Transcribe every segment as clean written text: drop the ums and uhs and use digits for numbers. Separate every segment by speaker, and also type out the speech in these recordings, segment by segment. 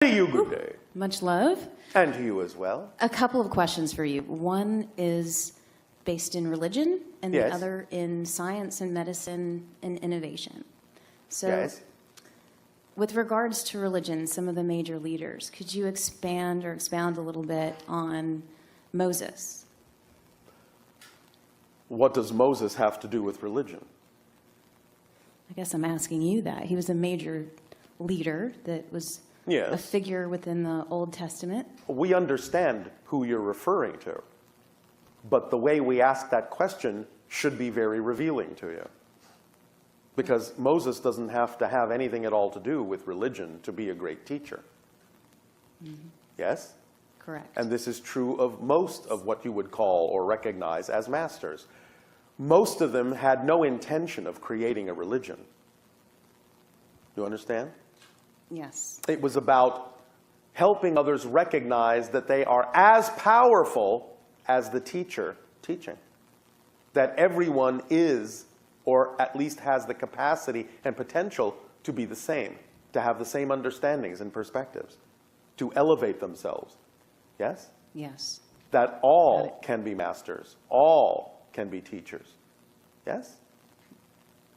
Speaker 1: To you, good day.
Speaker 2: Much love.
Speaker 1: And to you as well.
Speaker 2: A couple of questions for you. One is based in religion, and the other in science and medicine and innovation. So, with regards to religion, some of the major leaders, could you expand or expound a little bit on Moses?
Speaker 1: What does Moses have to do with religion?
Speaker 2: I guess I'm asking you that. He was a major leader that was a figure within the Old Testament.
Speaker 1: We understand who you're referring to, but the way we ask that question should be very revealing to you. Because Moses doesn't have to have anything at all to do with religion to be a great teacher. Yes?
Speaker 2: Correct.
Speaker 1: And this is true of most of what you would call or recognize as masters. Most of them had no intention of creating a religion. You understand?
Speaker 2: Yes.
Speaker 1: It was about helping others recognize that they are as powerful as the teacher teaching. That everyone is, or at least has the capacity and potential to be the same, to have the same understandings and perspectives, to elevate themselves. Yes?
Speaker 2: Yes.
Speaker 1: That all can be masters, all can be teachers. Yes?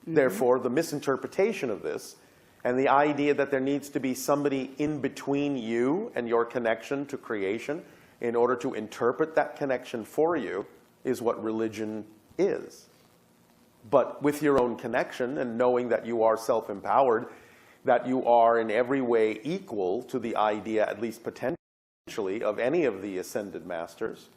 Speaker 1: Therefore, the misinterpretation of this and the idea that there needs to be somebody in between you and your connection to creation in order to interpret that connection for you is what religion is. But with your own connection and knowing that you are self-empowered, that you are in every way equal to the idea, at least potentially, of any of the ascended masters,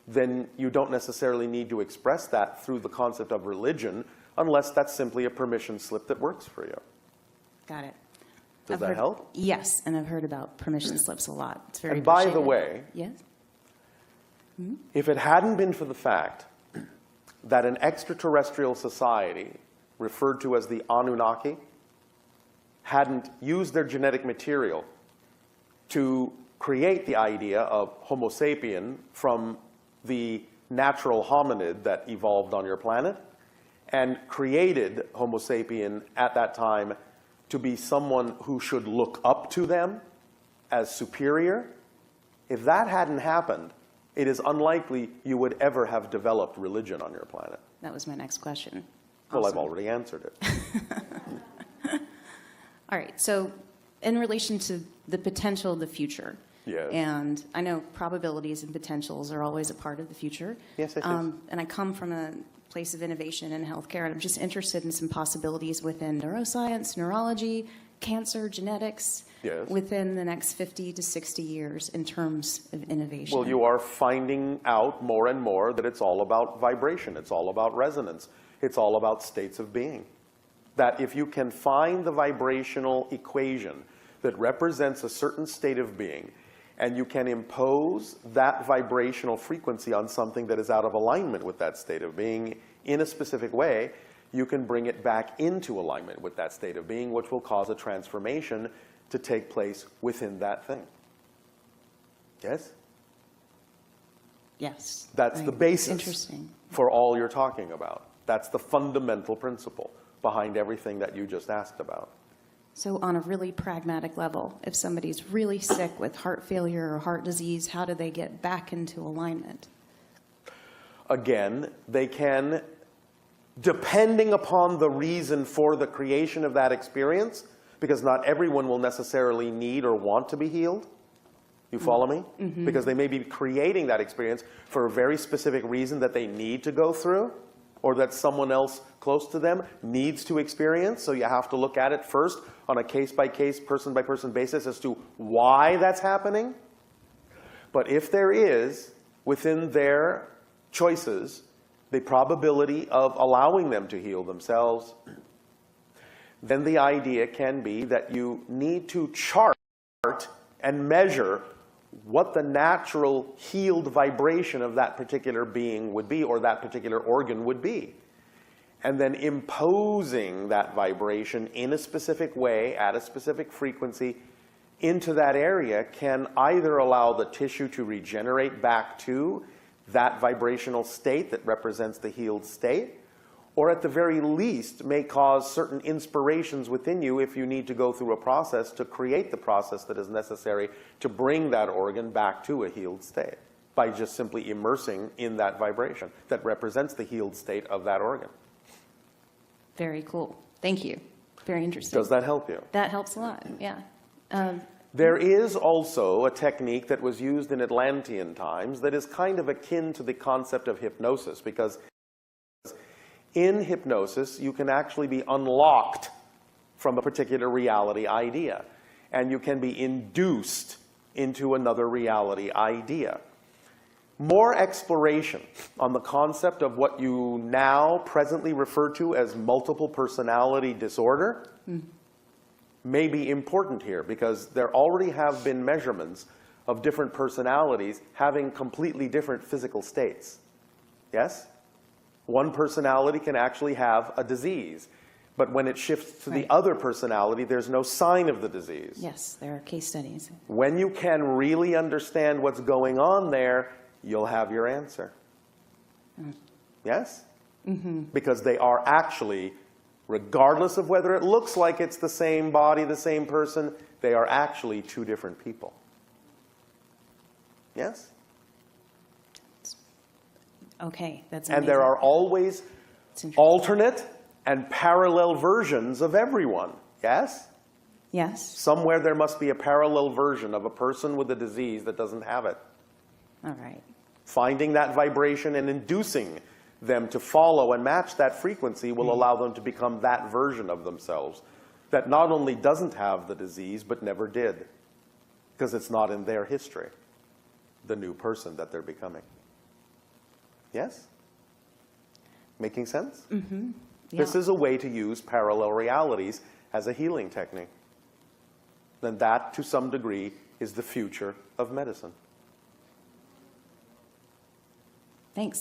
Speaker 1: then you don't necessarily need to express that through the concept of religion unless that's simply a permission slip that works for you.
Speaker 2: Got it.
Speaker 1: Does that help?
Speaker 2: Yes, and I've heard about permission slips a lot. It's very
Speaker 1: And by the way, if it hadn't been for the fact that an extraterrestrial society, referred to as the Anunnaki, hadn't used their genetic material to create the idea of Homo sapien from the natural hominid that evolved on your planet, and created Homo sapien at that time to be someone who should look up to them as superior, if that hadn't happened, it is unlikely you would ever have developed religion on your planet.
Speaker 2: That was my next question.
Speaker 1: Well, I've already answered it.
Speaker 2: All right, so in relation to the potential of the future, and I know probabilities and potentials are always a part of the future.
Speaker 1: Yes, yes,
Speaker 2: and I come from a place of innovation in healthcare, and I'm just interested in some possibilities within neuroscience, neurology, cancer, genetics, within the next 50 to 60 years in terms of innovation.
Speaker 1: Well, you are finding out more and more that it's all about vibration. It's all about resonance. It's all about states of being. That if you can find the vibrational equation that represents a certain state of being, and you can impose that vibrational frequency on something that is out of alignment with that state of being in a specific way, you can bring it back into alignment with that state of being, which will cause a transformation to take place within that thing. Yes?
Speaker 2: Yes.
Speaker 1: That's the basis for all you're talking about. That's the fundamental principle behind everything that you just asked about.
Speaker 2: So on a really pragmatic level, if somebody's really sick with heart failure or heart disease, how do they get back into alignment?
Speaker 1: Again, they can, depending upon the reason for the creation of that experience, because not everyone will necessarily need or want to be healed. You follow me? Because they may be creating that experience for a very specific reason that they need to go through, or that someone else close to them needs to experience. So you have to look at it first on a case-by-case, person-by-person basis as to why that's happening. But if there is, within their choices, the probability of allowing them to heal themselves, then the idea can be that you need to chart and measure what the natural healed vibration of that particular being would be, or that particular organ would be. And then imposing that vibration in a specific way, at a specific frequency, into that area can either allow the tissue to regenerate back to that vibrational state that represents the healed state, or at the very least may cause certain inspirations within you if you need to go through a process to create the process that is necessary to bring that organ back to a healed state by just simply immersing in that vibration that represents the healed state of that organ.
Speaker 2: Very cool. Thank you. Very interesting.
Speaker 1: Does that help you?
Speaker 2: That helps a lot, yeah.
Speaker 1: There is also a technique that was used in Atlantean times that is kind of akin to the concept of hypnosis, because in hypnosis you can actually be unlocked from a particular reality idea, and you can be induced into another reality idea. More exploration on the concept of what you now presently refer to as multiple personality disorder may be important here, because there already have been measurements of different personalities having completely different physical states. Yes? One personality can actually have a disease, but when it shifts to the other personality, there's no sign of the disease.
Speaker 2: Yes, there are case studies.
Speaker 1: When you can really understand what's going on there, you'll have your answer. Yes? Because they are actually, regardless of whether it looks like it's the same body, the same person, they are actually two different people. Yes?
Speaker 2: Okay, that's
Speaker 1: amazing. And
Speaker 2: amazing.
Speaker 1: there are always alternate and parallel versions of everyone. Yes?
Speaker 2: Yes.
Speaker 1: Somewhere there must be a parallel version of a person with a disease that doesn't have it.
Speaker 2: All right.
Speaker 1: Finding that vibration and inducing them to follow and match that frequency will allow them to become that version of themselves that not only doesn't have the disease, but never did, because it's not in their history, the new person that they're becoming. Yes? Making sense?
Speaker 2: Mm-hmm. Yeah.
Speaker 1: This is a way to use parallel realities as a healing technique. Then that, to some degree, is the future of medicine.
Speaker 2: Thanks.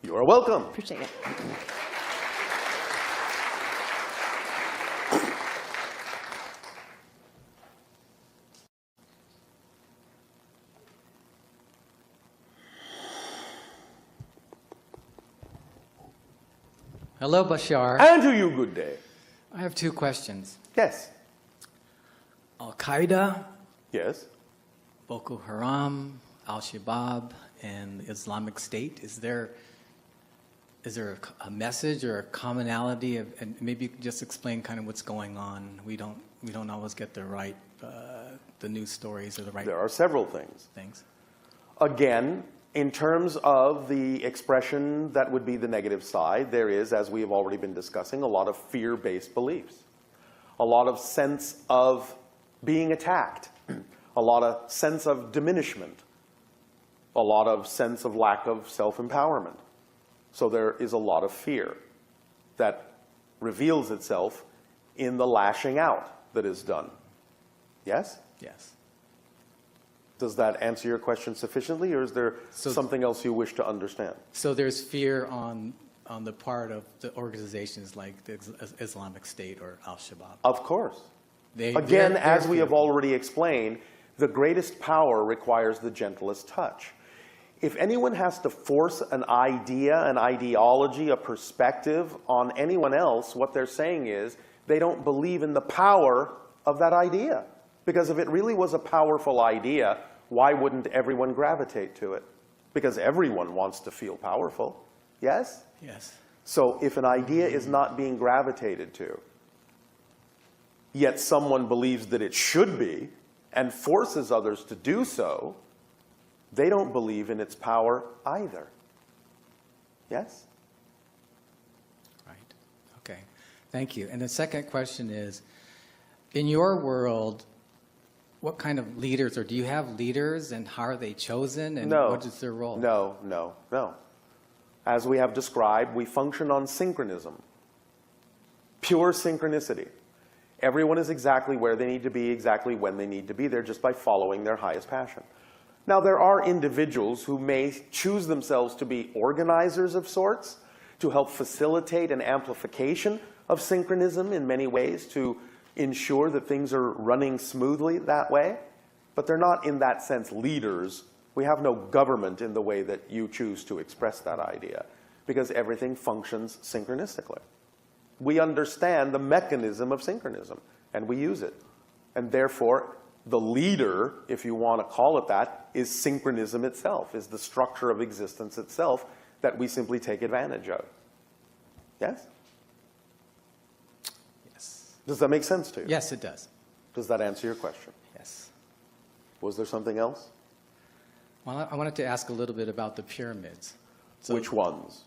Speaker 1: You are welcome.
Speaker 2: Appreciate it.
Speaker 3: Hello, Bashar.
Speaker 1: And to you, good day.
Speaker 3: I have two questions.
Speaker 1: Yes.
Speaker 3: Al-Qaeda,
Speaker 1: Yes.
Speaker 3: Boko Haram, Al-Shabaab, and the Islamic State. Is there a message or a commonality of, and maybe you could just explain kind of what's going on? We don't always get the right the news stories or the right.
Speaker 1: There are several things.
Speaker 3: Things.
Speaker 1: Again, in terms of the expression that would be the negative side, there is, as we have already been discussing, a lot of fear-based beliefs, a lot of sense of being attacked, a lot of sense of diminishment, a lot of sense of lack of self-empowerment. So there is a lot of fear that reveals itself in the lashing out that is done. Yes?
Speaker 3: Yes.
Speaker 1: Does that answer your question sufficiently, or is there something else you wish to understand?
Speaker 3: So there's fear on the part of the organizations like the Islamic State or Al-Shabaab.
Speaker 1: Of course.
Speaker 3: Again,
Speaker 1: as we have already explained, the greatest power requires the gentlest touch. If anyone has to force an idea, an ideology, a perspective on anyone else, what they're saying is they don't believe in the power of that idea. Because if it really was a powerful idea, why wouldn't everyone gravitate to it? Because everyone wants to feel powerful. Yes?
Speaker 3: Yes.
Speaker 1: So if an idea is not being gravitated to, yet someone believes that it should be and forces others to do so, they don't believe in its power either. Yes?
Speaker 3: Right. Okay. Thank you. And the second question is, in your world, what kind of leaders, or do you have leaders, and how are they chosen, and what is their role?
Speaker 1: No. As we have described, we function on synchronism, pure synchronicity. Everyone is exactly where they need to be, exactly when they need to be there, just by following their highest passion. Now, there are individuals who may choose themselves to be organizers of sorts, to help facilitate an amplification of synchronism in many ways, to ensure that things are running smoothly that way. But they're not, in that sense, leaders. We have no government in the way that you choose to express that idea. because everything functions synchronistically. We understand the mechanism of synchronism, and we use it. And therefore, the leader, if you want to call it that, is synchronism itself, is the structure of existence itself that we simply take advantage of. Yes?
Speaker 3: Yes.
Speaker 1: Does that make sense to you?
Speaker 3: Yes, it does.
Speaker 1: Does that answer your question?
Speaker 3: Yes.
Speaker 1: Was there something else?
Speaker 3: Well, I wanted to ask a little bit about the pyramids. So
Speaker 1: Which ones?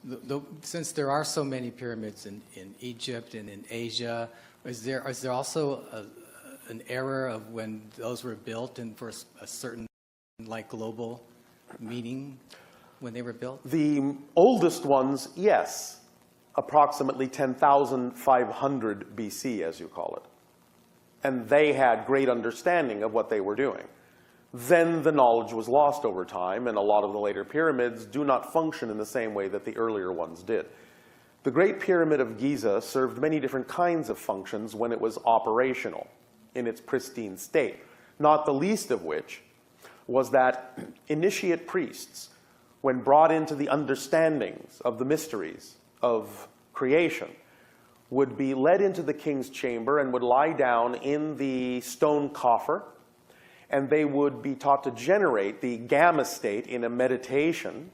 Speaker 3: since there are so many pyramids in Egypt and in Asia, is there also an era of when those were built and for a certain like global meaning when they were built?
Speaker 1: The oldest ones, yes. Approximately 10,500 BC, as you call it. And they had great understanding of what they were doing. Then the knowledge was lost over time, and a lot of the later pyramids do not function in the same way that the earlier ones did. The Great Pyramid of Giza served many different kinds of functions when it was operational, in its pristine state, not the least of which was that initiate priests, when brought into the understandings of the mysteries of creation, would be led into the king's chamber and would lie down in the stone coffer, and they would be taught to generate the gamma state in a meditation.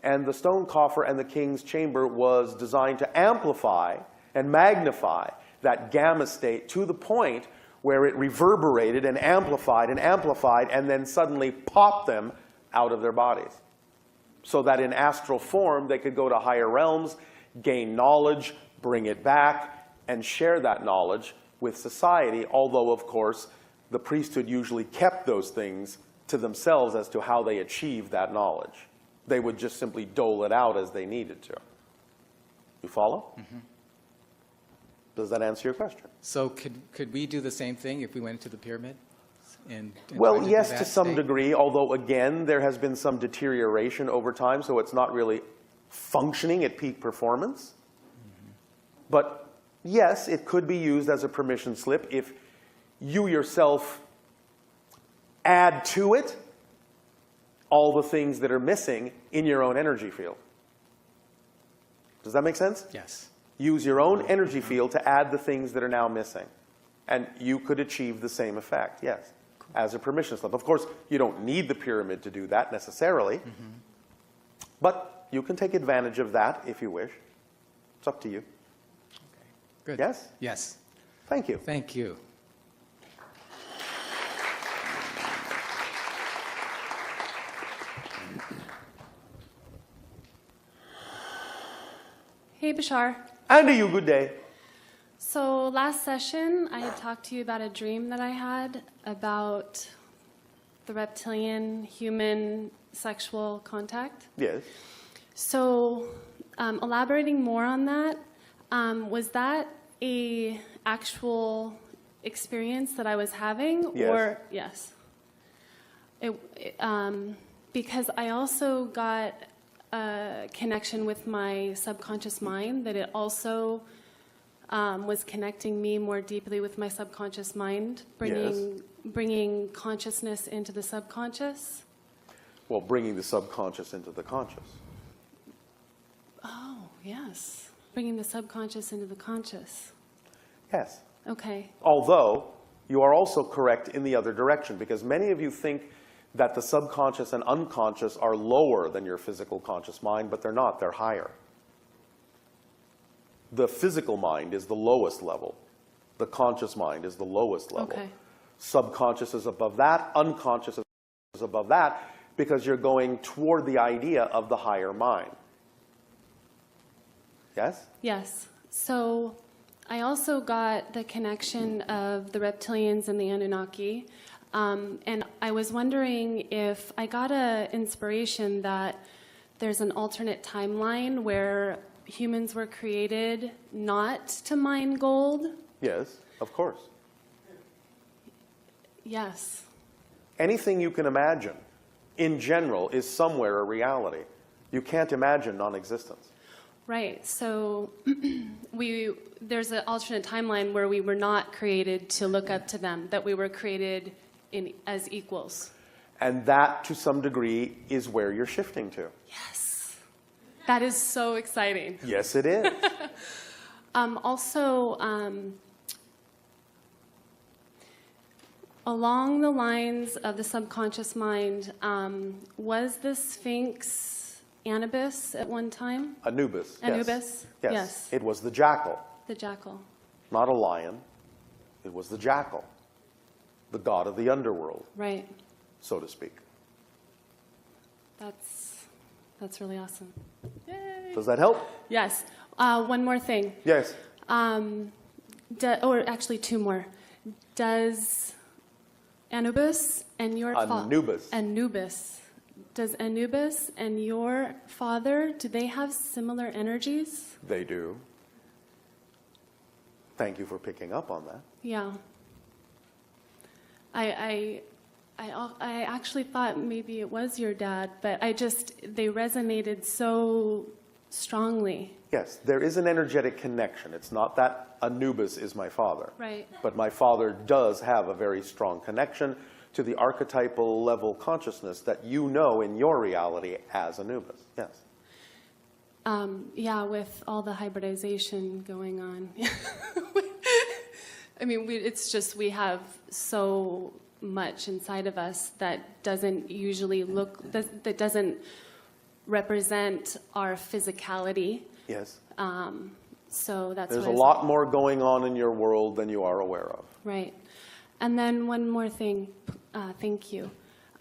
Speaker 1: And the stone coffer and the king's chamber was designed to amplify and magnify that gamma state to the point where it reverberated and amplified and then suddenly popped them out of their bodies. So that in astral form, they could go to higher realms, gain knowledge, bring it back, and share that knowledge with society, although, of course, the priesthood usually kept those things to themselves as to how they achieved that knowledge. They would just simply dole it out as they needed to. You follow? Mm-hmm. Does that answer your question?
Speaker 3: So could we do the same thing if we went into the pyramid? And
Speaker 1: well, yes, to some degree, although, again, there has been some deterioration over time, so it's not really functioning at peak performance. Mm-hmm. But, yes, it could be used as a permission slip if you yourself add to it all the things that are missing in your own energy field. Does that make sense?
Speaker 3: Yes.
Speaker 1: Use your own energy field to add the things that are now missing. And you could achieve the same effect, yes, as a permission slip. Of course, you don't need the pyramid to do that necessarily, but you can take advantage of that if you wish. It's up to you.
Speaker 3: Okay. Good.
Speaker 1: Yes?
Speaker 3: Yes.
Speaker 1: Thank you.
Speaker 3: Thank you.
Speaker 4: Hey, Bashar.
Speaker 1: And to you, good day.
Speaker 4: So last session, I had talked to you about a dream that I had about the reptilian human sexual contact.
Speaker 1: Yes.
Speaker 4: So elaborating more on that, was that a actual experience that I was having?
Speaker 1: Yes.
Speaker 4: Or yes. Because I also got a connection with my subconscious mind, that it also was connecting me more deeply with my subconscious mind, bringing consciousness into the subconscious.
Speaker 1: Well, bringing the subconscious into the conscious.
Speaker 4: Oh, yes. Bringing the subconscious into the conscious.
Speaker 1: Yes.
Speaker 4: Okay.
Speaker 1: Although, you are also correct in the other direction, because many of you think that the subconscious and unconscious are lower than your physical conscious mind, but they're not. They're higher. The physical mind is the lowest level. The conscious mind is the lowest level.
Speaker 4: Okay.
Speaker 1: Subconscious is above that. Unconscious is above that, because you're going toward the idea of the higher mind. Yes?
Speaker 4: Yes. So I also got the connection of the reptilians and the Anunnaki. And I was wondering if I got an inspiration that there's an alternate timeline where humans were created not to mine gold.
Speaker 1: Yes, of course.
Speaker 4: Yes.
Speaker 1: Anything you can imagine, in general, is somewhere a reality. You can't imagine non-existence.
Speaker 4: Right. So there's an alternate timeline where we were not created to look up to them, that we were created as equals.
Speaker 1: And that, to some degree, is where you're shifting to.
Speaker 4: Yes. That is so exciting.
Speaker 1: Yes, it is.
Speaker 4: Also, along the lines of the subconscious mind, was the Sphinx Anubis at one time?
Speaker 1: Anubis. Yes.
Speaker 4: Anubis?
Speaker 1: Yes.
Speaker 4: Yes.
Speaker 1: It was the jackal,
Speaker 4: The jackal.
Speaker 1: not a lion. It was the jackal, the god of the underworld,
Speaker 4: Right.
Speaker 1: so to speak.
Speaker 4: That's really awesome. Yay.
Speaker 1: Does that help?
Speaker 4: Yes. One more thing.
Speaker 1: Yes.
Speaker 4: Or actually two more. Does Anubis and your
Speaker 1: Anubis.
Speaker 4: Does Anubis and your father, do they have similar energies?
Speaker 1: They do. Thank you for picking up on that.
Speaker 4: Yeah. I actually thought maybe it was your dad, but they resonated so strongly.
Speaker 1: Yes, there is an energetic connection. It's not that Anubis is my father.
Speaker 4: Right.
Speaker 1: But my father does have a very strong connection to the archetypal level consciousness that you know in your reality as Anubis. Yes.
Speaker 4: Yeah, with all the hybridization going on. I mean, it's just we have so much inside of us that doesn't usually that doesn't represent our physicality.
Speaker 1: Yes.
Speaker 4: So that's
Speaker 1: There's a
Speaker 4: what
Speaker 1: lot more going on in your world than you are aware of.
Speaker 4: Right. And then one more thing. Thank you.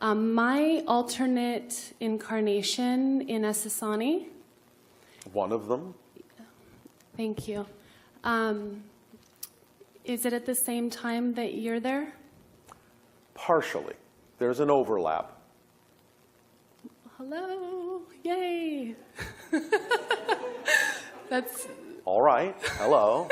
Speaker 4: My alternate incarnation in Essassani.
Speaker 1: One of them.
Speaker 4: Thank you. Is it at the same time that you're there?
Speaker 1: Partially. There's an overlap.
Speaker 4: Hello. Yay. That's.
Speaker 1: All right. Hello.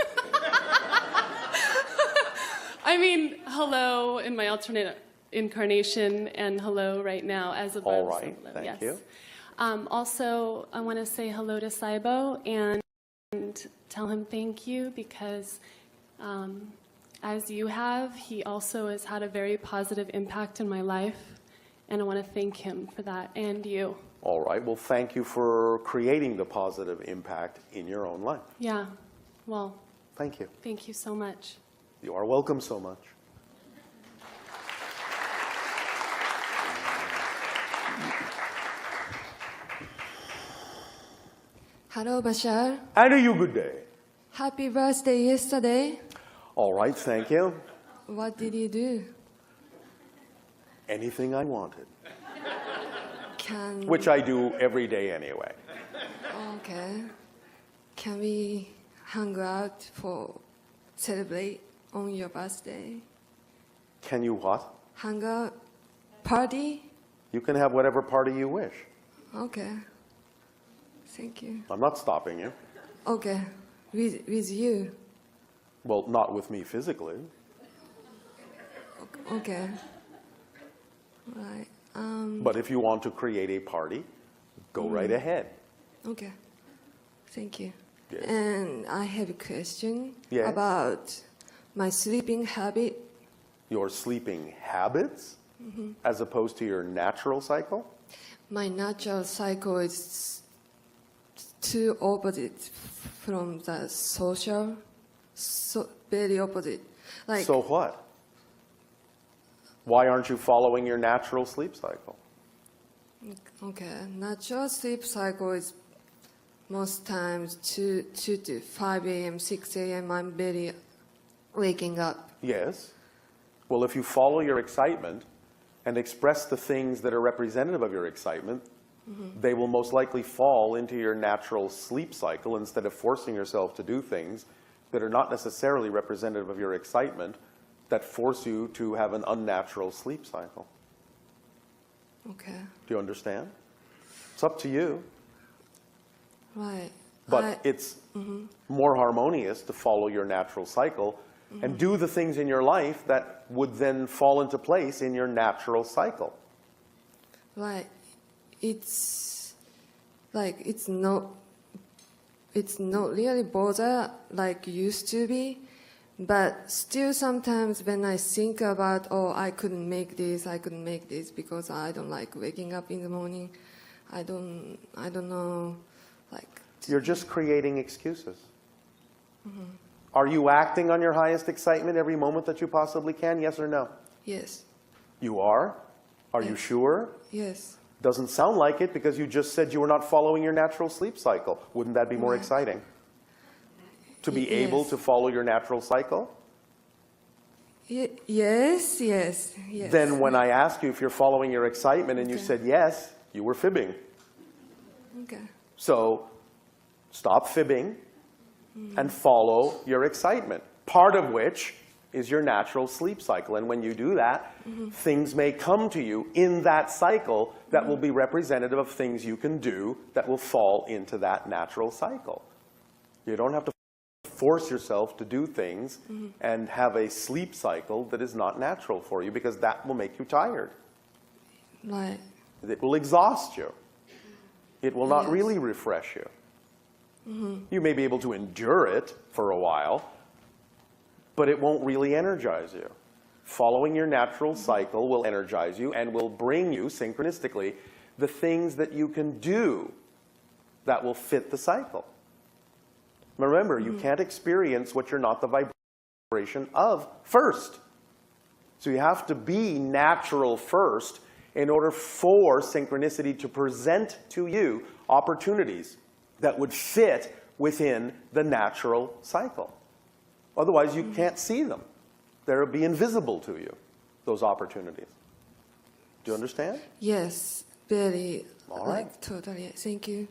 Speaker 4: I mean, hello in my alternate incarnation and hello right now as above.
Speaker 1: All right.
Speaker 4: So below.
Speaker 1: Thank
Speaker 4: Yes.
Speaker 1: you.
Speaker 4: Also, I want to say hello to Saibo and tell him thank you because as you have, he also has had a very positive impact in my life. And I want to thank him for that and you.
Speaker 1: All right. Well, thank you for creating the positive impact in your own life.
Speaker 4: Yeah. Well,
Speaker 1: Thank you.
Speaker 4: thank you so much.
Speaker 1: You are welcome so much.
Speaker 5: Hello, Bashar.
Speaker 1: And you good day.
Speaker 5: Happy birthday yesterday.
Speaker 1: All right. Thank you.
Speaker 5: What did you do?
Speaker 1: Anything I wanted,
Speaker 5: Can
Speaker 1: which I do every day anyway.
Speaker 5: okay? Can we hang out for celebrate on your birthday?
Speaker 1: Can you what?
Speaker 5: Hang out party?
Speaker 1: You can have whatever party you wish.
Speaker 5: Okay. Thank you.
Speaker 1: I'm not stopping you.
Speaker 5: Okay, with you.
Speaker 1: Well, not with me physically.
Speaker 5: Okay. Right.
Speaker 1: But if you want to create a party, go right ahead.
Speaker 5: Okay. Thank you.
Speaker 1: Yes.
Speaker 5: And I have a question
Speaker 1: Yes.
Speaker 5: about my sleeping habit.
Speaker 1: Your sleeping habits, as opposed to your natural cycle.
Speaker 5: My natural cycle is too opposite from the social, so very opposite. Like
Speaker 1: So what? Why aren't you following your natural sleep cycle?
Speaker 5: okay, natural sleep cycle is most times 2 to 5 a.m., 6 a.m. I'm very waking up.
Speaker 1: Yes. Well, if you follow your excitement and express the things that are representative of your excitement, they will most likely fall into your natural sleep cycle instead of forcing yourself to do things that are not necessarily representative of your excitement that force you to have an unnatural sleep cycle.
Speaker 5: Okay,
Speaker 1: Do you understand? It's up to you.
Speaker 5: right.
Speaker 1: But it's more harmonious to follow your natural cycle and do the things in your life that would then fall into place in your natural cycle.
Speaker 5: Right. It's like it's not really bother like used to be, but still sometimes when I think about, oh, I couldn't make this because I don't like waking up in the morning. I don't know, like,
Speaker 1: You're just creating excuses. Are you acting on your highest excitement every moment that you possibly can? Yes or no?
Speaker 5: yes,
Speaker 1: You are? Are you
Speaker 5: Yes.
Speaker 1: sure?
Speaker 5: yes,
Speaker 1: Doesn't sound like it because you just said you were not following your natural sleep cycle. Wouldn't that be more
Speaker 5: Right.
Speaker 1: exciting? To be able
Speaker 5: Yes.
Speaker 1: to follow your natural cycle?
Speaker 5: yes, yes, yes.
Speaker 1: Then when I asked you if you're following your excitement and you
Speaker 5: Okay.
Speaker 1: said yes, you were fibbing.
Speaker 5: Okay.
Speaker 1: So stop fibbing and follow your excitement, part of which is your natural sleep cycle. And when you do that, things may come to you in that cycle that will be representative of things you can do that will fall into that natural cycle. You don't have to force yourself to do things and have a sleep cycle that is not natural for you, because that will make you tired.
Speaker 5: Right.
Speaker 1: It will exhaust you. It will not
Speaker 5: Yes.
Speaker 1: really refresh you. You may be able to endure it for a while, but it won't really energize you. Following your natural cycle will energize you and will bring you, synchronistically, the things that you can do that will fit the cycle. Remember, you can't experience what you're not the vibration of first. So you have to be natural first in order for synchronicity to present to you opportunities that would fit within the natural cycle. Otherwise, you can't see them. They'll be invisible to you, those opportunities. Do you understand?
Speaker 5: Yes, very,
Speaker 1: All right.
Speaker 5: like, totally. Thank you.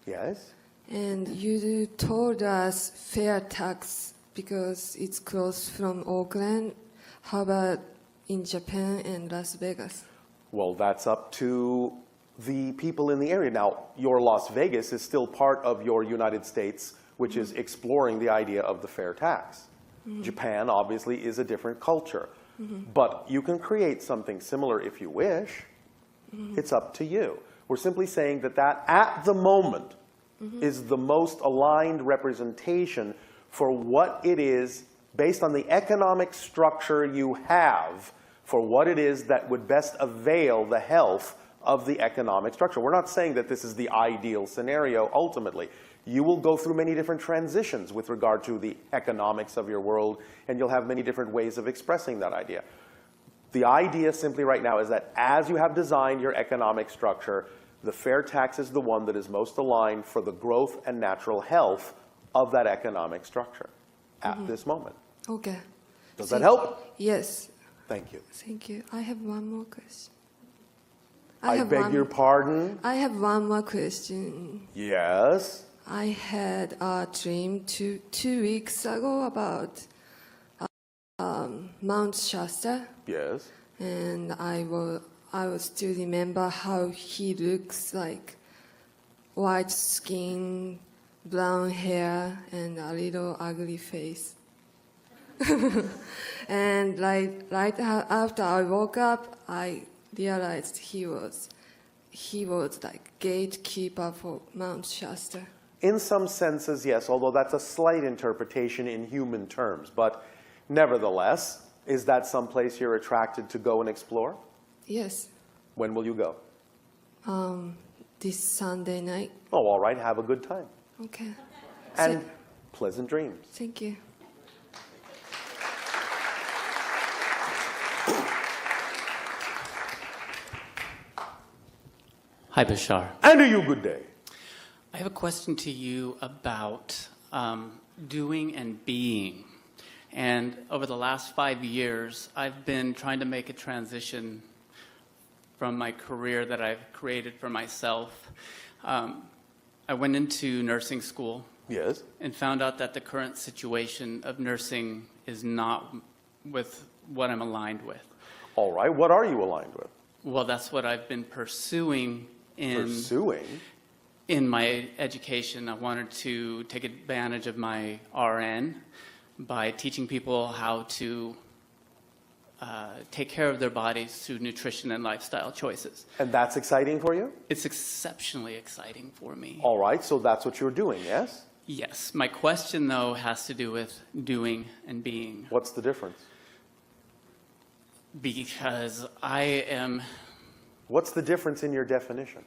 Speaker 1: Yes?
Speaker 5: And you told us fair tax because it's close from Oakland. How about in Japan and Las Vegas?
Speaker 1: Well, that's up to the people in the area. Now, your Las Vegas is still part of your United States, which is exploring the idea of the fair tax. Japan, obviously, is a different culture. But you can create something similar if you wish. It's up to you. We're simply saying that that, at the moment, is the most aligned representation for what it is, based on the economic structure you have, for what it is that would best avail the health of the economic structure. We're not saying that this is the ideal scenario ultimately. You will go through many different transitions with regard to the economics of your world, and you'll have many different ways of expressing that idea. The idea simply right now is that as you have designed your economic structure, the fair tax is the one that is most aligned for the growth and natural health of that economic structure at this moment.
Speaker 5: Okay.
Speaker 1: Does that help?
Speaker 5: Yes.
Speaker 1: Thank you.
Speaker 5: Thank you. I have one more question.
Speaker 1: I beg your pardon?
Speaker 5: I have one more question.
Speaker 1: Yes.
Speaker 5: I had a dream two weeks ago about Mount Shasta,
Speaker 1: Yes.
Speaker 5: and I will still remember how he looks like: white skin, brown hair, and a little ugly face. And right after I woke up, I realized he was like gatekeeper for Mount Shasta.
Speaker 1: In some senses, yes, although that's a slight interpretation in human terms. But nevertheless, is that someplace you're attracted to go and explore?
Speaker 5: Yes.
Speaker 1: When will you go?
Speaker 5: This Sunday night.
Speaker 1: Oh, all right. Have a good time.
Speaker 5: Okay.
Speaker 1: And pleasant dreams.
Speaker 5: Thank you.
Speaker 6: Hi, Bashar.
Speaker 1: And to you, good day.
Speaker 6: I have a question to you about doing and being. And over the last 5 years, I've been trying to make a transition from my career that I've created for myself. I went into nursing school.
Speaker 1: Yes.
Speaker 6: And found out that the current situation of nursing is not with what I'm aligned with.
Speaker 1: All right. What are you aligned with?
Speaker 6: Well, that's what I've been pursuing in my education. I wanted to take advantage of my RN by teaching people how to take care of their bodies through nutrition and lifestyle choices.
Speaker 1: And that's exciting for you?
Speaker 6: It's exceptionally exciting for me.
Speaker 1: All right. So that's what you're doing, yes?
Speaker 6: Yes. My question, though, has to do with doing and being.
Speaker 1: What's the difference?
Speaker 6: Because I am...
Speaker 1: What's the difference in your definition?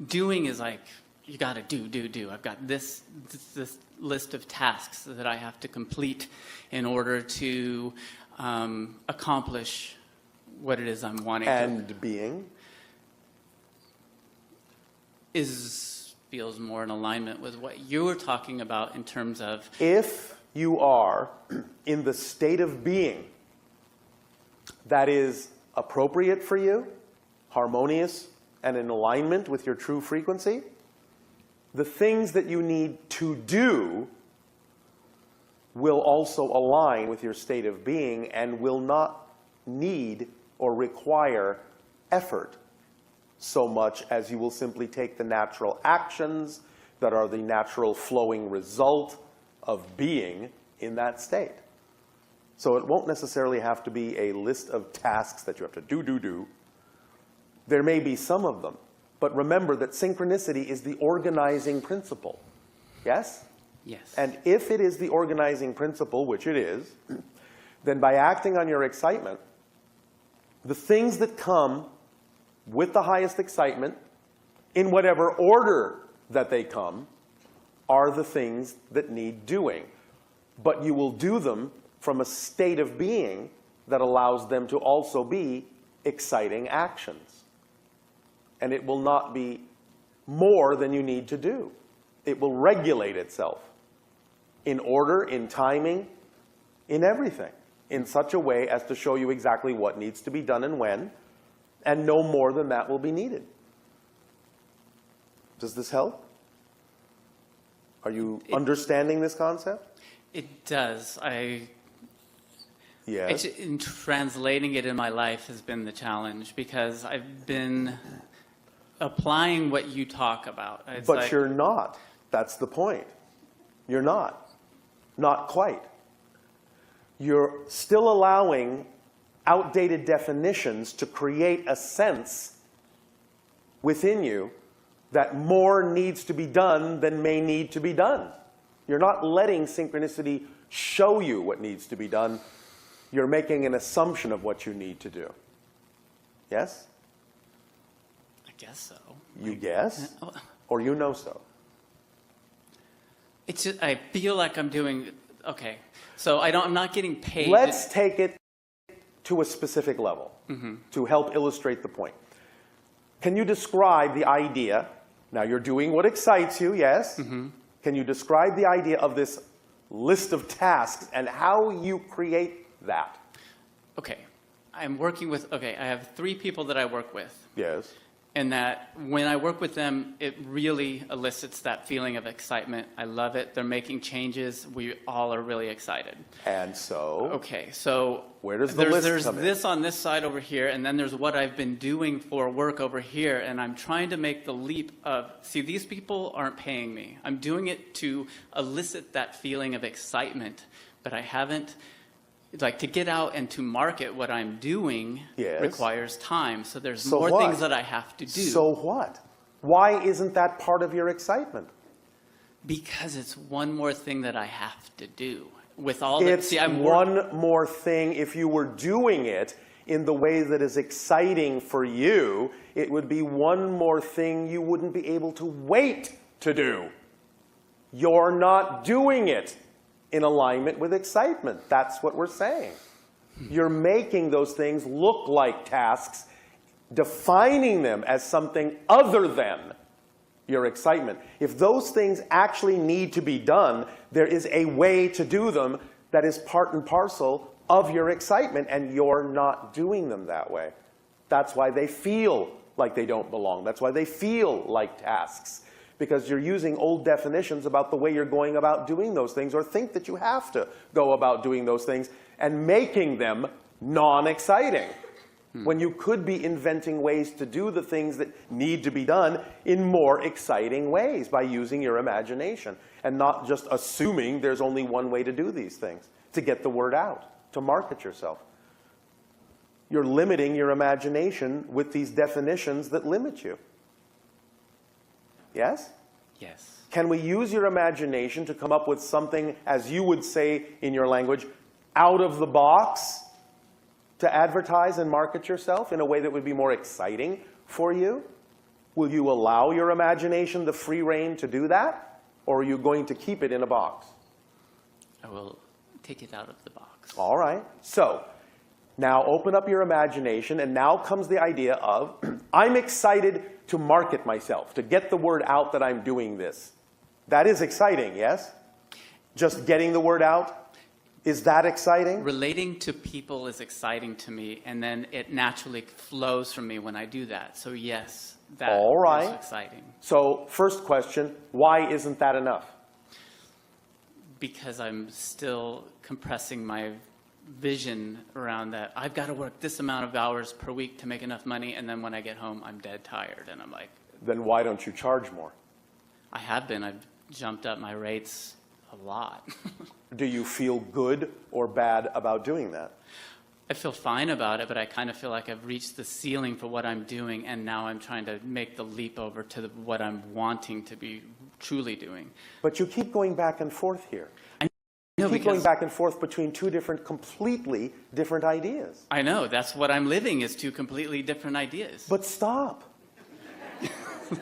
Speaker 6: Doing is like you got to do. I've got this list of tasks that I have to complete in order to accomplish what it is I'm wanting.
Speaker 1: And being?
Speaker 6: Feels more in alignment with what you were talking about in terms of...
Speaker 1: If you are in the state of being that is appropriate for you, harmonious, and in alignment with your true frequency, the things that you need to do will also align with your state of being and will not need or require effort so much as you will simply take the natural actions that are the natural flowing result of being in that state. So it won't necessarily have to be a list of tasks that you have to do. There may be some of them, but remember that synchronicity is the organizing principle. Yes?
Speaker 6: Yes.
Speaker 1: And if it is the organizing principle, which it is, then by acting on your excitement, the things that come with the highest excitement, in whatever order that they come, are the things that need doing. But you will do them from a state of being that allows them to also be exciting actions. And it will not be more than you need to do. It will regulate itself in order, in timing, in everything, in such a way as to show you exactly what needs to be done and when, and no more than that will be needed. Does this help? Are you understanding this concept?
Speaker 6: It does.
Speaker 1: Yes.
Speaker 6: In translating it in my life has been the challenge, because I've been applying what you talk about. It's
Speaker 1: But
Speaker 6: like,
Speaker 1: you're not. That's the point. You're not. Not quite. You're still allowing outdated definitions to create a sense within you that more needs to be done than may need to be done. You're not letting synchronicity show you what needs to be done. You're making an assumption of what you need to do. Yes?
Speaker 6: I guess so.
Speaker 1: You guess? Or you know so?
Speaker 6: It's just, I feel like I'm doing, okay. So I'm not getting paid.
Speaker 1: Let's take it to a specific level to help illustrate the point. Can you describe the idea? Now you're doing what excites you, yes? Can you describe the idea of this list of tasks and how you create that?
Speaker 6: Okay. I'm working with, I have 3 people that I work with.
Speaker 1: Yes.
Speaker 6: And that when I work with them, it really elicits that feeling of excitement. I love it. They're making changes. We all are really excited.
Speaker 1: And so?
Speaker 6: Okay, so
Speaker 1: where does the list
Speaker 6: there's
Speaker 1: come in?
Speaker 6: this on this side over here, and then there's what I've been doing for work over here, and I'm trying to make the leap of, see, these people aren't paying me. I'm doing it to elicit that feeling of excitement, but I haven't, like, to get out and to market what I'm doing requires time. So there's more things that I have to do.
Speaker 1: So what? Why isn't that part of your excitement?
Speaker 6: Because it's one more thing that I have to do. With all that,
Speaker 1: It's one more thing. If you were doing it in the way that is exciting for you, it would be one more thing you wouldn't be able to wait to do. You're not doing it in alignment with excitement. That's what we're saying. You're making those things look like tasks, defining them as something other than your excitement. If those things actually need to be done, there is a way to do them that is part and parcel of your excitement, and you're not doing them that way. That's why they feel like they don't belong. That's why they feel like tasks. Because you're using old definitions about the way you're going about doing those things, or think that you have to go about doing those things, and making them non-exciting. When you could be inventing ways to do the things that need to be done in more exciting ways by using your imagination, and not just assuming there's only one way to do these things, to get the word out, to market yourself. You're limiting your imagination with these definitions that limit you. Yes?
Speaker 6: Yes.
Speaker 1: Can we use your imagination to come up with something, as you would say in your language, out of the box to advertise and market yourself in a way that would be more exciting for you? Will you allow your imagination the free rein to do that? Or are you going to keep it in a box?
Speaker 6: I will take it out of the box.
Speaker 1: All right. So now open up your imagination, and now comes the idea of, I'm excited to market myself, to get the word out that I'm doing this. That is exciting, yes? Just getting the word out? Is that exciting?
Speaker 6: Relating to people is exciting to me, and then it naturally flows from me when I do that. So yes, that
Speaker 1: All right.
Speaker 6: is exciting.
Speaker 1: So first question, why isn't that enough?
Speaker 6: Because I'm still compressing my vision around that. I've got to work this amount of hours per week to make enough money, and then when I get home, I'm dead tired, and I'm like...
Speaker 1: Then why don't you charge more?
Speaker 6: I have been. I've jumped up my rates a lot.
Speaker 1: Do you feel good or bad about doing that?
Speaker 6: I feel fine about it, but I kind of feel like I've reached the ceiling for what I'm doing, and now I'm trying to make the leap over to what I'm wanting to be truly doing.
Speaker 1: But you keep going back and forth here.
Speaker 6: No,
Speaker 1: You keep going back and forth between two completely different ideas.
Speaker 6: I know, that's what I'm living, is two completely different ideas.
Speaker 1: But stop.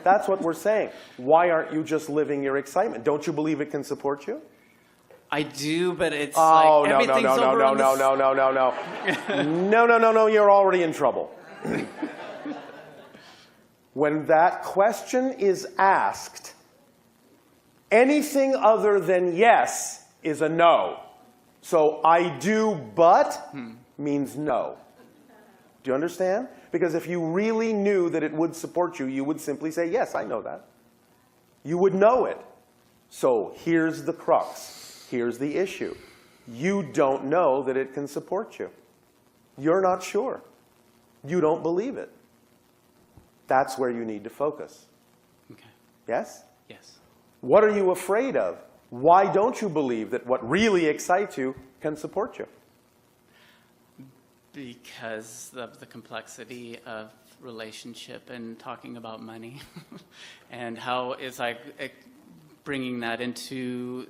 Speaker 1: That's what we're saying. Why aren't you just living your excitement? Don't you believe it can support you?
Speaker 6: I do, but it's
Speaker 1: Oh,
Speaker 6: like
Speaker 1: no, no,
Speaker 6: everything's
Speaker 1: no, no,
Speaker 6: over
Speaker 1: no,
Speaker 6: on
Speaker 1: no,
Speaker 6: this-
Speaker 1: no, no, no, no. No, no, no, you're already in trouble. When that question is asked, anything other than yes is a no. So I do, but means no. Do you understand? Because if you really knew that it would support you, you would simply say, yes, I know that. You would know it. So here's the crux. Here's the issue. You don't know that it can support you. You're not sure. You don't believe it. That's where you need to focus.
Speaker 6: Okay.
Speaker 1: Yes?
Speaker 6: Yes.
Speaker 1: What are you afraid of? Why don't you believe that what really excites you can support you?
Speaker 6: Because of the complexity of relationship and talking about money and how it's like bringing that into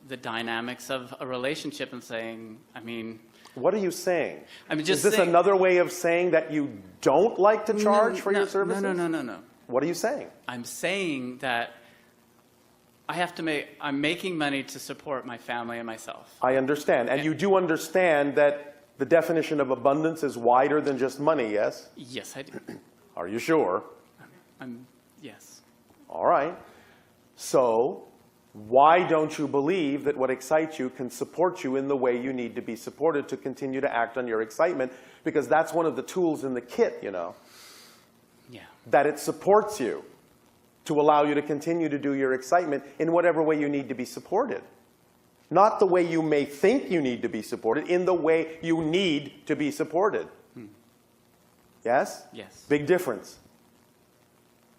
Speaker 6: the dynamics of a relationship and saying, I mean...
Speaker 1: What are you saying?
Speaker 6: I'm just
Speaker 1: Is this
Speaker 6: saying,
Speaker 1: another way of saying that you don't like to charge for your services?
Speaker 6: No.
Speaker 1: What are you saying?
Speaker 6: I'm saying that I'm making money to support my family and myself.
Speaker 1: I understand. And you do understand that the definition of abundance is wider than just money, yes?
Speaker 6: Yes, I do.
Speaker 1: Are you sure?
Speaker 6: Yes.
Speaker 1: All right. So why don't you believe that what excites you can support you in the way you need to be supported to continue to act on your excitement? Because that's one of the tools in the kit, you know,
Speaker 6: Yeah.
Speaker 1: that it supports you to allow you to continue to do your excitement in whatever way you need to be supported. Not the way you may think you need to be supported, in the way you need to be supported. Yes?
Speaker 6: Yes.
Speaker 1: Big difference.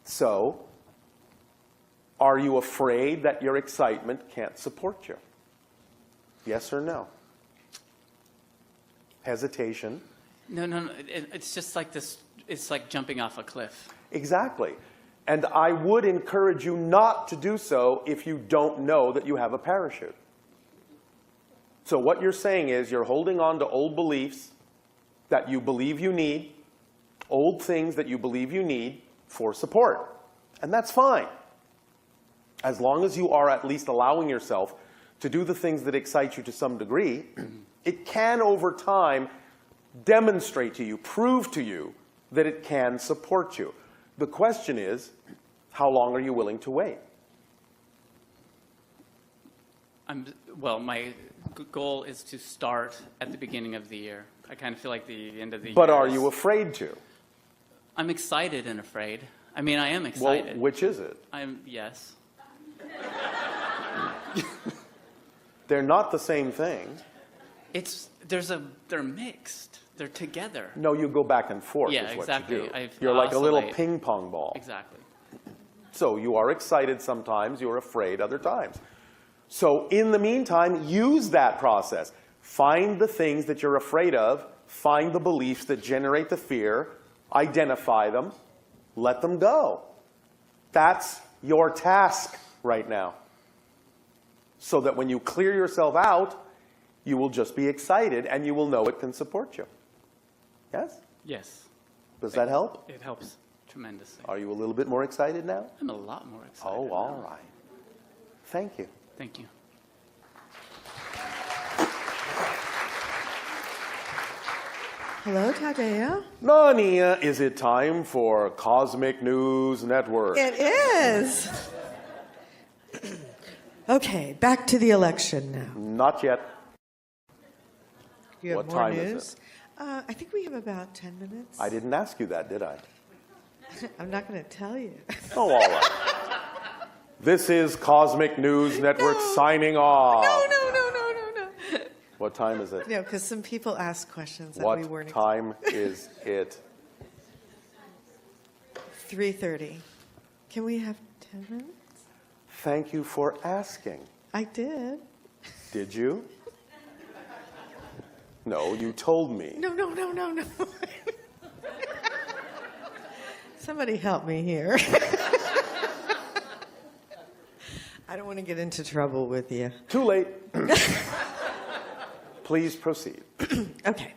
Speaker 1: So, are you afraid that your excitement can't support you? Yes or no? Hesitation.
Speaker 6: No. It's just like this. It's like jumping off a cliff.
Speaker 1: Exactly. And I would encourage you not to do so if you don't know that you have a parachute. So what you're saying is you're holding on to old beliefs that you believe you need, old things that you believe you need for support. And that's fine. As long as you are at least allowing yourself to do the things that excite you to some degree, it can over time demonstrate to you, prove to you that it can support you. The question is, how long are you willing to wait?
Speaker 6: Well, my goal is to start at the beginning of the year. I kind of feel like the end of the year.
Speaker 1: But are you afraid to?
Speaker 6: I'm excited and afraid. I mean, I am excited.
Speaker 1: Well, which is it?
Speaker 6: Yes.
Speaker 1: They're not the same thing.
Speaker 6: They're mixed. They're together.
Speaker 1: No, you go back and forth
Speaker 6: Yeah,
Speaker 1: is what
Speaker 6: exactly.
Speaker 1: you do.
Speaker 6: I
Speaker 1: You're like a little
Speaker 6: oscillate.
Speaker 1: ping pong ball.
Speaker 6: Exactly.
Speaker 1: So you are excited sometimes, you're afraid other times. So in the meantime, use that process. Find the things that you're afraid of, find the beliefs that generate the fear, identify them, let them go. That's your task right now. So that when you clear yourself out, you will just be excited and you will know it can support you. Yes?
Speaker 6: Yes.
Speaker 1: Does that help?
Speaker 6: It helps tremendously.
Speaker 1: Are you a little bit more excited now?
Speaker 6: I'm a lot more excited.
Speaker 1: Oh, all
Speaker 6: now.
Speaker 1: right. Thank you.
Speaker 6: Thank you.
Speaker 7: Hello, Tadeo.
Speaker 1: Nania, is it time for Cosmic News Network?
Speaker 7: It is. Okay, back to the election now.
Speaker 1: Not yet.
Speaker 7: You have
Speaker 1: What
Speaker 7: more
Speaker 1: time
Speaker 7: news?
Speaker 1: is it?
Speaker 7: I think we have about 10 minutes.
Speaker 1: I didn't ask you that, did I?
Speaker 7: I'm not going to tell you.
Speaker 1: Oh, all right. This is Cosmic News Network signing off.
Speaker 7: No.
Speaker 1: What time is it?
Speaker 7: No, because some people ask questions that
Speaker 1: What
Speaker 7: we weren't.
Speaker 1: time is it?
Speaker 7: 3:30. Can we have 10 minutes?
Speaker 1: Thank you for asking.
Speaker 7: I did.
Speaker 1: Did you? No, you told me.
Speaker 7: No. Somebody help me here. I don't want to get into trouble with you.
Speaker 1: Too late. Please proceed.
Speaker 7: Okay.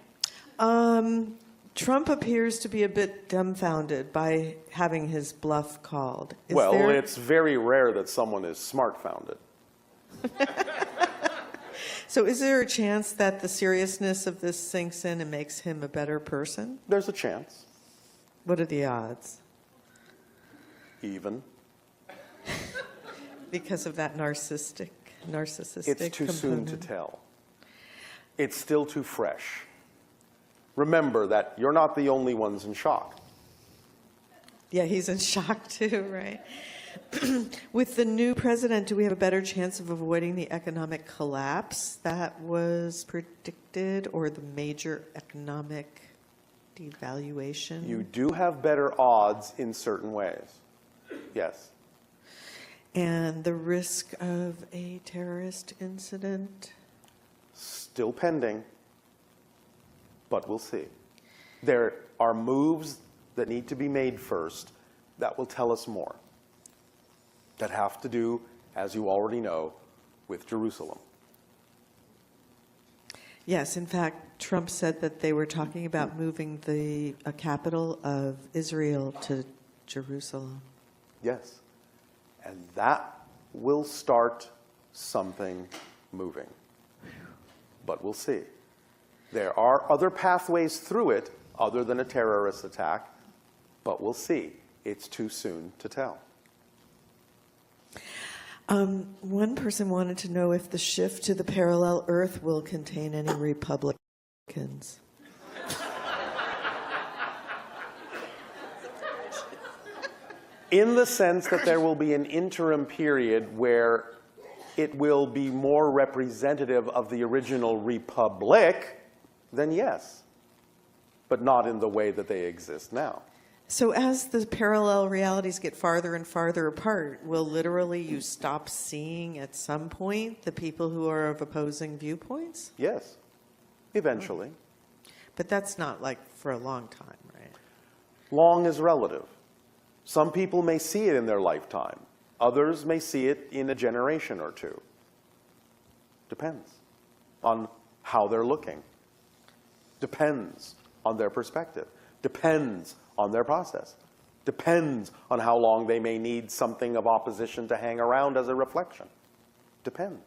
Speaker 7: Trump appears to be a bit dumbfounded by having his bluff called.
Speaker 1: Well, it's very rare that someone is smart-founded.
Speaker 7: So is there a chance that the seriousness of this sinks in and makes him a better person?
Speaker 1: There's a chance.
Speaker 7: What are the odds?
Speaker 1: Even.
Speaker 7: Because of that narcissistic
Speaker 1: It's too soon to
Speaker 7: component.
Speaker 1: tell. It's still too fresh. Remember that you're not the only ones in shock.
Speaker 7: Yeah, he's in shock too, right? With the new president, do we have a better chance of avoiding the economic collapse that was predicted or the major economic devaluation?
Speaker 1: You do have better odds in certain ways. Yes.
Speaker 7: And the risk of a terrorist incident?
Speaker 1: Still pending, but we'll see. There are moves that need to be made first that will tell us more, that have to do, as you already know, with Jerusalem.
Speaker 7: Yes, in fact, Trump said that they were talking about moving the capital of Israel to Jerusalem.
Speaker 1: Yes. And that will start something moving. But we'll see. There are other pathways through it other than a terrorist attack, but we'll see. It's too soon to tell.
Speaker 7: One person wanted to know if the shift to the parallel Earth will contain any Republicans.
Speaker 1: In the sense that there will be an interim period where it will be more representative of the original republic, then yes. But not in the way that they exist now.
Speaker 7: So as the parallel realities get farther and farther apart, will literally you stop seeing at some point the people who are of opposing viewpoints?
Speaker 1: Yes, eventually.
Speaker 7: But that's not like for a long time, right?
Speaker 1: Long is relative. Some people may see it in their lifetime. Others may see it in a generation or two. Depends on how they're looking. Depends on their perspective. Depends on their process. Depends on how long they may need something of opposition to hang around as a reflection. Depends.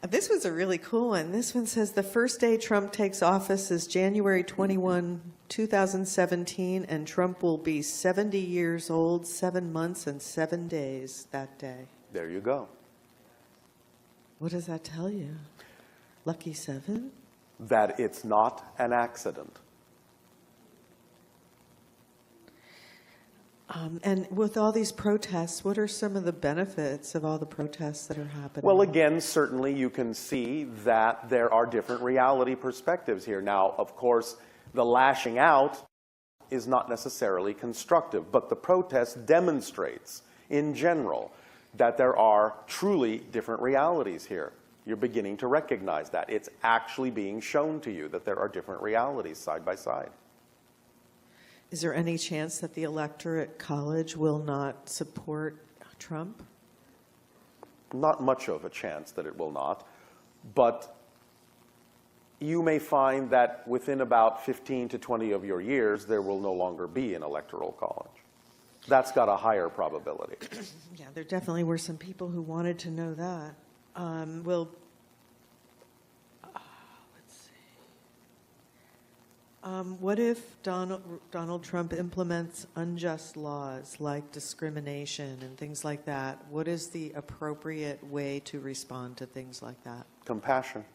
Speaker 7: This was a really cool one. This one says the first day Trump takes office is January 21, 2017, and Trump will be 70 years old, 7 months, and 7 days that day.
Speaker 1: There you go.
Speaker 7: What does that tell you? Lucky 7?
Speaker 1: That it's not an accident.
Speaker 7: And with all these protests, what are some of the benefits of all the protests that are happening?
Speaker 1: Well, again, certainly you can see that there are different reality perspectives here. Now, of course, the lashing out is not necessarily constructive, but the protest demonstrates, in general, that there are truly different realities here. You're beginning to recognize that. It's actually being shown to you that there are different realities side by side.
Speaker 7: Is there any chance that the Electorate College will not support Trump?
Speaker 1: Not much of a chance that it will not, but you may find that within about 15 to 20 of your years, there will no longer be an electoral college. That's got a higher probability.
Speaker 7: Yeah, there definitely were some people who wanted to know that. Let's see. What if Donald Trump implements unjust laws like discrimination and things like that? What is the appropriate way to respond to things like that?
Speaker 1: Compassion.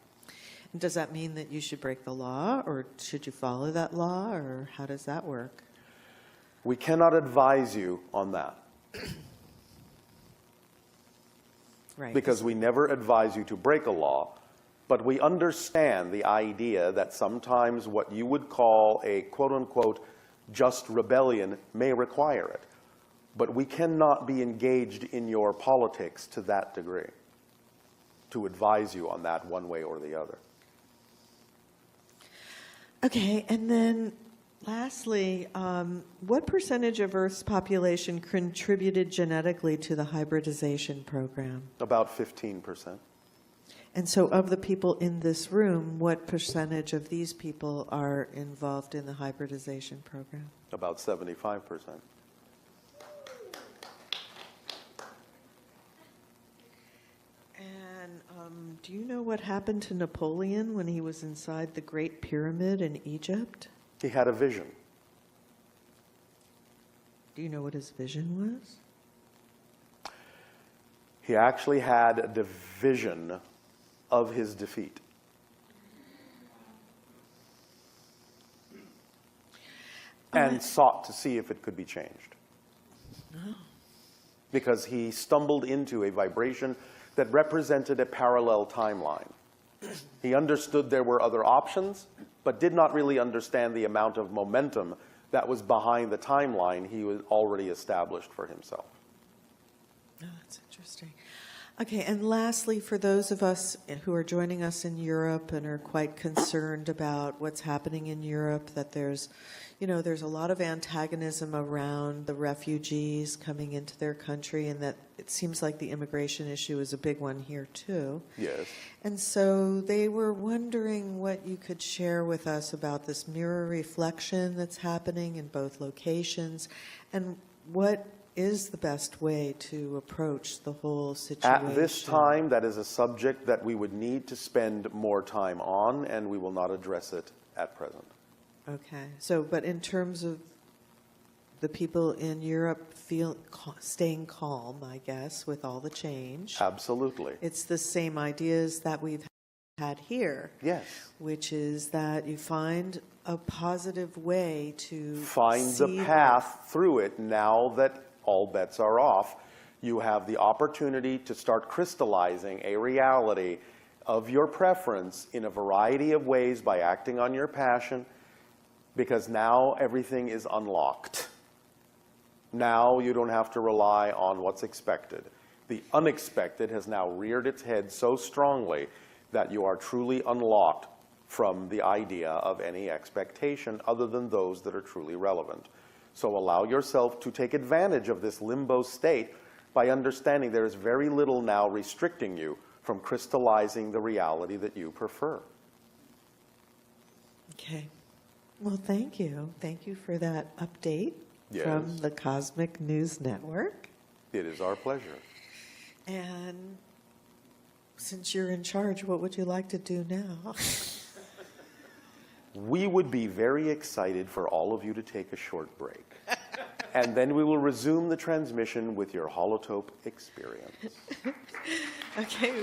Speaker 7: Does that mean that you should break the law, or should you follow that law, or how does that work?
Speaker 1: We cannot advise you on that.
Speaker 7: Right.
Speaker 1: Because we never advise you to break a law, but we understand the idea that sometimes what you would call a quote-unquote just rebellion may require it. But we cannot be engaged in your politics to that degree to advise you on that one way or the other.
Speaker 7: Okay, and then lastly, what percentage of Earth's population contributed genetically to the hybridization program?
Speaker 1: About 15%.
Speaker 7: And so of the people in this room, what percentage of these people are involved in the hybridization program?
Speaker 1: About 75%.
Speaker 7: And do you know what happened to Napoleon when he was inside the Great Pyramid in Egypt?
Speaker 1: He had a vision.
Speaker 7: Do you know what his vision was?
Speaker 1: He actually had the vision of his defeat. And sought to see if it could be changed. Because he stumbled into a vibration that represented a parallel timeline. He understood there were other options, but did not really understand the amount of momentum that was behind the timeline he was already established for himself.
Speaker 7: Oh, that's interesting. Okay, and lastly, for those of us who are joining us in Europe and are quite concerned about what's happening in Europe, that there's a lot of antagonism around the refugees coming into their country, and that it seems like the immigration issue is a big one here too.
Speaker 1: Yes.
Speaker 7: And so they were wondering what you could share with us about this mirror reflection that's happening in both locations, and what is the best way to approach the whole situation?
Speaker 1: At this time, that is a subject that we would need to spend more time on, and we will not address it at present.
Speaker 7: Okay. So, but in terms of the people in Europe staying calm, I guess, with all the change.
Speaker 1: Absolutely.
Speaker 7: It's the same ideas that we've had here.
Speaker 1: Yes.
Speaker 7: Which is that you find a positive way to
Speaker 1: Find
Speaker 7: see
Speaker 1: the path through it now that all bets are off. You have the opportunity to start crystallizing a reality of your preference in a variety of ways by acting on your passion, because now everything is unlocked. Now you don't have to rely on what's expected. The unexpected has now reared its head so strongly that you are truly unlocked from the idea of any expectation other than those that are truly relevant. So allow yourself to take advantage of this limbo state by understanding there is very little now restricting you from crystallizing the reality that you prefer.
Speaker 7: Okay. Well, thank you. Thank you for that update from the Cosmic News Network.
Speaker 1: It is our pleasure.
Speaker 7: And since you're in charge, what would you like to do now?
Speaker 1: We would be very excited for all of you to take a short break. And then we will resume the transmission with your holotope experience.
Speaker 7: Okay.